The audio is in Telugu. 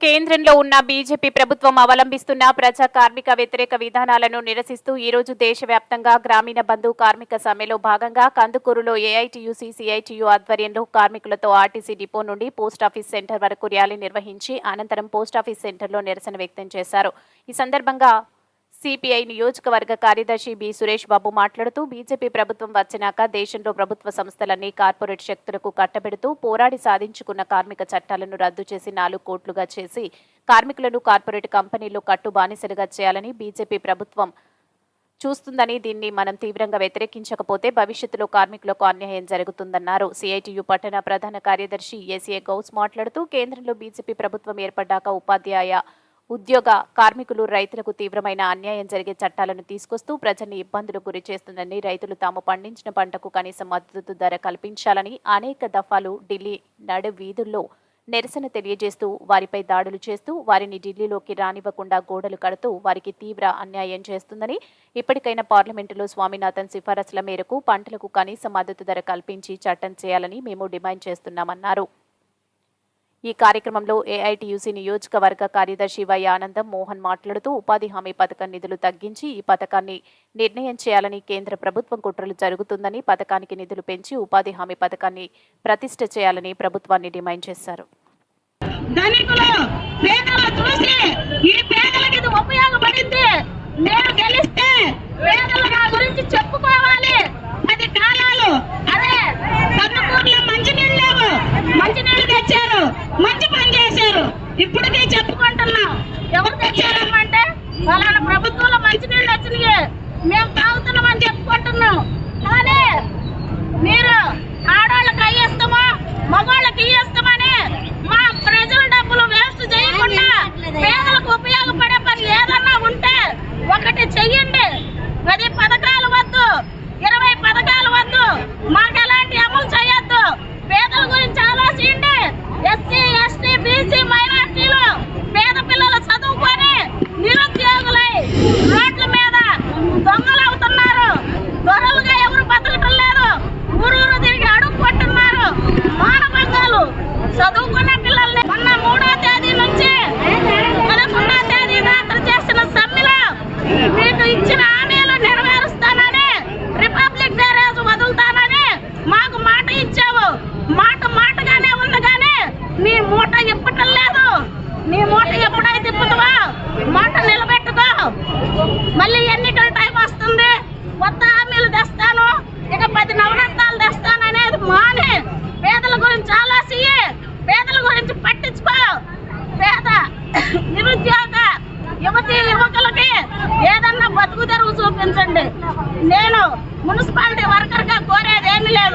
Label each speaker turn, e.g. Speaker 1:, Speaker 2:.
Speaker 1: కేంద్రంలో ఉన్న బీజేపీ ప్రభుత్వం అవలంబిస్తున్న ప్రజా కార్మిక వ్యతిరేక విధానాలను నిరసిస్తూ ఈ రోజు దేశవ్యాప్తంగా గ్రామీణ బంధు కార్మిక సమ్మెలో భాగంగా కందుకూరులో ఏఐటీయూసీ సిఐటియు ఆధ్వర్యంలో కార్మికులతో ఆర్టీసీ డిపో నుండి పోస్టాఫీస్ సెంటర్ వరకు ర్యాలీ నిర్వహించి అనంతరం పోస్టాఫీస్ సెంటర్లో నిరసన వ్యక్తం చేశారు. ఈ సందర్భంగా సిపిఐ నియోజకవర్గ కార్యదర్శి బి సురేష్ బాబు మాట్లాడుతూ బీజేపీ ప్రభుత్వం వచ్చినాక దేశంలో ప్రభుత్వ సంస్థలన్నీ కార్పొరేట్ శక్తులకు కట్టబెడుతూ పోరాడి సాధించుకున్న కార్మిక చట్టాలను రద్దు చేసి 4 కోట్లుగా చేసి కార్మికులను కార్పొరేట్ కంపెనీల్లో కట్టు బానిసలుగా చేయాలని బీజేపీ ప్రభుత్వం చూస్తుందని దీన్ని మనం తీవ్రంగా వ్యతిరేకించకపోతే భవిష్యత్తులో కార్మికులకు అన్యాయం జరుగుతుందన్నారు. సిఐటియు పట్టణ ప్రధాన కార్యదర్శి ఏసీఏ గౌస్ మాట్లాడుతూ కేంద్రంలో బీజేపీ ప్రభుత్వం ఏర్పడ్డాక ఉపాధ్యాయ ఉద్యోగ కార్మికులు రైతులకు తీవ్రమైన అన్యాయం జరిగే చట్టాలను తీసుకొస్తూ ప్రజల్ని ఇబ్బందులకు గురి చేస్తుందని, రైతులు తాము పండించిన పంటకు కనీస మద్దతు ధర కల్పించాలని అనేక దఫాలు ఢిల్లీ నడు వీధుల్లో నిరసన తెలియజేస్తూ వారిపై దాడులు చేస్తూ వారిని ఢిల్లీలోకి రానివ్వకుండా గోడలు కడుతూ వారికి తీవ్ర అన్యాయం చేస్తుందని, ఇప్పటికైనా పార్లమెంటులో స్వామినాథన్ సిఫారసుల మేరకు పంటలకు కనీస మద్దతు ధర కల్పించి చట్టం చేయాలని మేము డిమాండ్ చేస్తున్నామన్నారు. ఈ కార్యక్రమంలో ఏఐటీయూసీ నియోజకవర్గ కార్యదర్శి వై ఆనందం మోహన్ మాట్లాడుతూ ఉపాధి హామీ పథకం నిధులు తగ్గించి ఈ పథకాన్ని నిర్ణయం చేయాలని కేంద్ర ప్రభుత్వం కుట్రలు జరుగుతుందని, పథకానికి నిధులు పెంచి ఉపాధి హామీ పథకాన్ని ప్రతిష్ఠ చేయాలని ప్రభుత్వాన్ని డిమాండ్ చేశారు.
Speaker 2: మంచి పని చేశారు. ఇప్పటికీ చెప్పుకుంటున్నాం, ఎవరు తెచ్చారమ్మంటే వాళ్ళ ప్రభుత్వంలో మంచినీళ్ళు వచ్చినాయి, మేము తాగుతున్నామని చెప్పుకుంటున్నాం. కానీ మీరు ఆడవాళ్ళకి అయ్యేస్తామా మగవాళ్ళకి ఇయ్యేస్తామని మా ప్రజల డబ్బులు వేస్ట్ చేయకుండా పేదలకు ఉపయోగపడే పని ఏదన్నా ఉంటే ఒకటి చెయ్యండి. 10 పథకాలు వద్దు, 20 పథకాలు వద్దు, మాకు ఎలాంటి అమలు చేయొద్దు. పేదల గురించి ఆలోచించండి. ఎస్సీ, ఎస్టీ, బీసీ, మైనార్టీలు పేద పిల్లలు చదువుకొని నిరుద్యోగులై రోడ్ల మీద దొంగలు అవుతున్నారు. దొరలుగా ఎవరు బతకటం లేదు. ఊరూరు తిరిగి అడుగు కొట్టున్నారు. మానభంగాలు చదువుకున్న పిల్లల్ని మొన్న 3వ తేదీ నుంచి 11వ తేదీ దాకా చేసిన సమ్మెలో మీకు ఇచ్చిన హామీలు నెరవేరుస్తానని, రిపబ్లిక్ డే రోజు వదులుతానని మాకు మాట ఇచ్చావు. మాటగానే ఉంది కానీ నీ మూట ఇప్పటం లేదు. నీ మూట ఎప్పుడైతే ఇప్పుతావా మాట నిలబెట్టుకో. మళ్ళీ ఎన్నికల టైం వస్తుంది, కొత్త హామీలు తెస్తాను, ఇక 10 నవరత్నాలు తెస్తాను అనేది మాని పేదల గురించి ఆలోచించి పేదల గురించి పట్టించుకో. పేద నిరుద్యోగ యువతీ యువకులకి ఏదన్నా బతుకు తెరువు చూపించండి. నేను మున్సిపాలిటీ వర్కర్ గా కోరేది ఏమీ లేదు.